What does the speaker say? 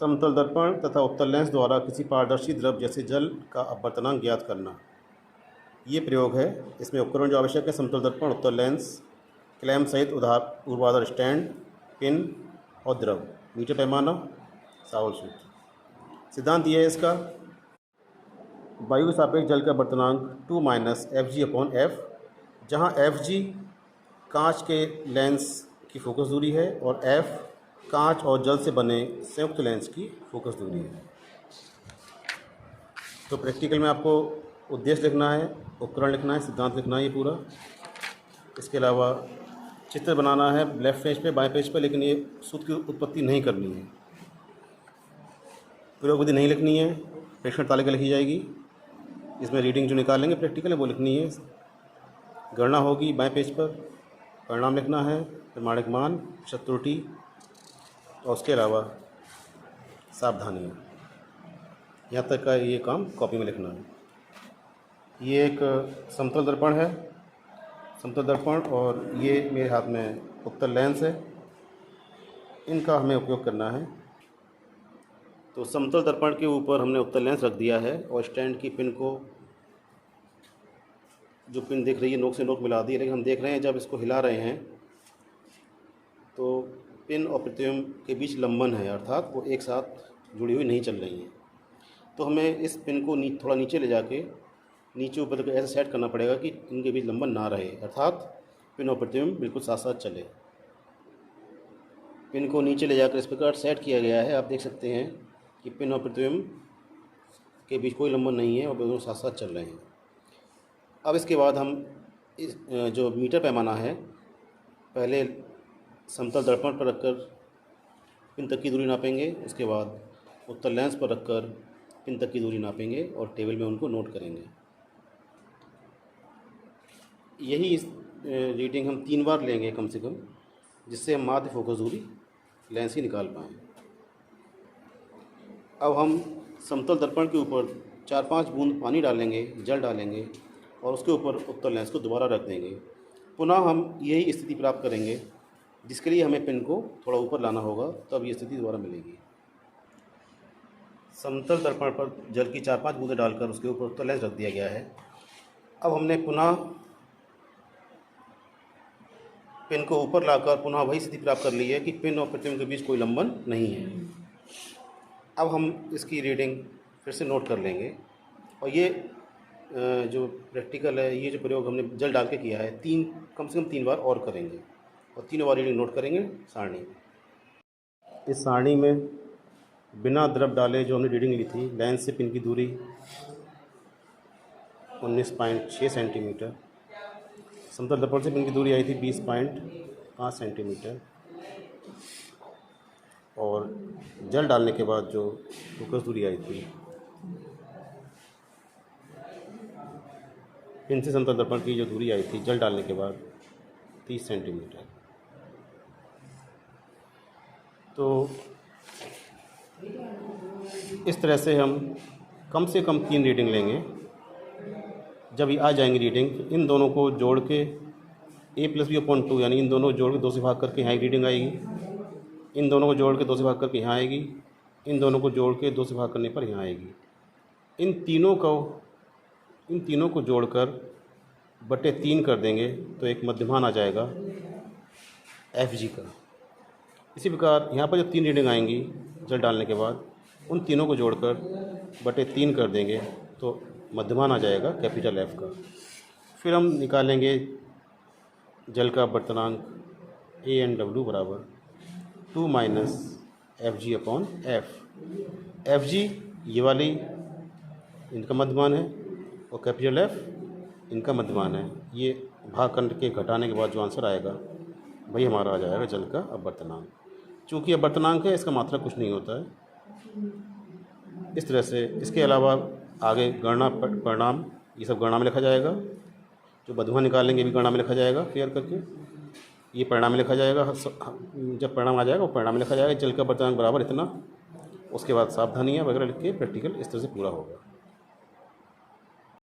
समतल दर्पण तथा उत्तल लेंस द्वारा किसी पारदर्शी द्रव जैसे जल का अपवर्तनांक ज्ञात करना। ये प्रयोग है। इसमें उपकरण जो आवश्यक है: समतल दर्पण, उत्तल लेंस, क्लैम सहित ऊर्ध्वाधर स्टैंड, पिन और द्रव, मीटर पैमाना, साउल सूत्र। सिद्धांत ये है इसका: वायु के सापेक्ष जल का अपवर्तनांक 2 - Fg/F, जहाँ Fg कांच के लेंस की फोकस दूरी है और F कांच और जल से बने संयुक्त लेंस की फोकस दूरी है। तो प्रैक्टिकल में आपको उद्देश्य लिखना है, उपकरण लिखना है, सिद्धांत लिखना है ये पूरा। इसके अलावा चित्र बनाना है लेफ्ट पेज पे, बाएं पेज पे, लेकिन ये सूत्र की उत्पत्ति नहीं करनी है, प्रयोग विधि नहीं लिखनी है, प्रेक्षण तालिका लिखी जाएगी। इसमें रीडिंग जो निकालेंगे प्रैक्टिकल है वो लिखनी है, गणना होगी बाएं पेज पर, परिणाम लिखना है, प्रमाणिक मान, शत्रुटि और उसके अलावा सावधानियाँ। यहाँ तक का ये काम कॉपी में लिखना है। ये एक समतल दर्पण है, समतल दर्पण, और ये मेरे हाथ में उत्तल लेंस है, इनका हमें उपयोग करना है। तो समतल दर्पण के ऊपर हमने उत्तल लेंस रख दिया है और स्टैंड की पिन को, जो पिन दिख रही है, नोक से नोक मिला दी है। लेकिन हम देख रहे हैं जब इसको हिला रहे हैं तो पिन और प्रतिबिंब के बीच लंबन है, अर्थात वो एक साथ जुड़ी हुई नहीं चल रही हैं। तो हमें इस पिन को थोड़ा नीचे ले जाके नीचे ऊपर तक ऐसे सेट करना पड़ेगा कि इनके बीच लंबन ना रहे, अर्थात पिन और प्रतिबिंब बिल्कुल साथ साथ चले। पिन को नीचे ले जाकर इस प्रकार सेट किया गया है। आप देख सकते हैं कि पिन और प्रतिबिंब के बीच कोई लंबन नहीं है और दोनों साथ साथ चल रहे हैं। अब इसके बाद हम इस जो मीटर पैमाना है, पहले समतल दर्पण पर रखकर पिन तक की दूरी नापेंगे, उसके बाद उत्तल लेंस पर रखकर पिन तक की दूरी नापेंगे और टेबल में उनको नोट करेंगे। यही रीडिंग हम 3 बार लेंगे कम से कम, जिससे हम माध्य फोकस दूरी लेंस की निकाल पाएँ। अब हम समतल दर्पण के ऊपर 4-5 बूंद पानी डालेंगे, जल डालेंगे और उसके ऊपर उत्तल लेंस को दोबारा रख देंगे। पुनः हम यही स्थिति प्राप्त करेंगे, जिसके लिए हमें पिन को थोड़ा ऊपर लाना होगा, तब ये स्थिति दोबारा मिलेगी। समतल दर्पण पर जल की 4-5 बूंदें डालकर उसके ऊपर उत्तल लेंस रख दिया गया है। अब हमने पुनः पिन को ऊपर लाकर पुनः वही स्थिति प्राप्त कर ली है कि पिन और प्रतिबिंब के बीच कोई लंबन नहीं है। अब हम इसकी रीडिंग फिर से नोट कर लेंगे और ये जो प्रैक्टिकल है, ये जो प्रयोग हमने जल डाल के किया है, कम से कम 3 बार और करेंगे और 3 बार रीडिंग नोट करेंगे सारणी। इस सारणी में बिना द्रव डाले जो हमने रीडिंग ली थी, लेंस से पिन की दूरी 19.6 सेंटीमीटर, समतल दर्पण से पिन की दूरी आई थी 20.5 सेंटीमीटर, और जल डालने के बाद जो फोकस दूरी आई थी पिन से समतल दर्पण की जो दूरी आई थी जल डालने के बाद 30 सेंटीमीटर। तो इस तरह से हम कम से कम 3 रीडिंग लेंगे। जब ये आ जाएंगी रीडिंग, इन दोनों को जोड़ के a+b/2, यानी इन दोनों को जोड़ के 2 से भाग करके यहाँ एक रीडिंग आएगी, इन दोनों को जोड़ के 2 से भाग करके यहाँ आएगी, इन दोनों को जोड़ के 2 से भाग करने पर यहाँ आएगी। इन तीनों को जोड़कर बटे 3 कर देंगे तो एक मध्यमान आ जाएगा Fg का। इसी प्रकार यहाँ पर जो 3 रीडिंग आएंगी जल डालने के बाद, उन तीनों को जोड़कर बटे 3 कर देंगे तो मध्यमान आ जाएगा कैपिटल F का। फिर हम निकालेंगे जल का अपवर्तनांक ANW बराबर 2 - Fg/F। Fg ये वाली इनका मध्यमान है और कैपिटल F इनका मध्यमान है। ये भाग करके घटाने के बाद जो आंसर आएगा वही हमारा आ जाएगा जल का अपवर्तनांक। चूँकि अपवर्तनांक है, इसका मात्रा कुछ नहीं होता है। इस तरह से इसके अलावा आगे गणना, परिणाम, ये सब गणना में लिखा जाएगा। जो मध्यमान निकालेंगे भी गणना में लिखा जाएगा, क्लियर करके ये परिणाम में लिखा जाएगा। जब परिणाम आ जाएगा वो परिणाम में लिखा जाएगा, जल का अपवर्तनांक बराबर इतना। उसके बाद सावधानियाँ वगैरह लिख के प्रैक्टिकल इस तरह से पूरा होगा।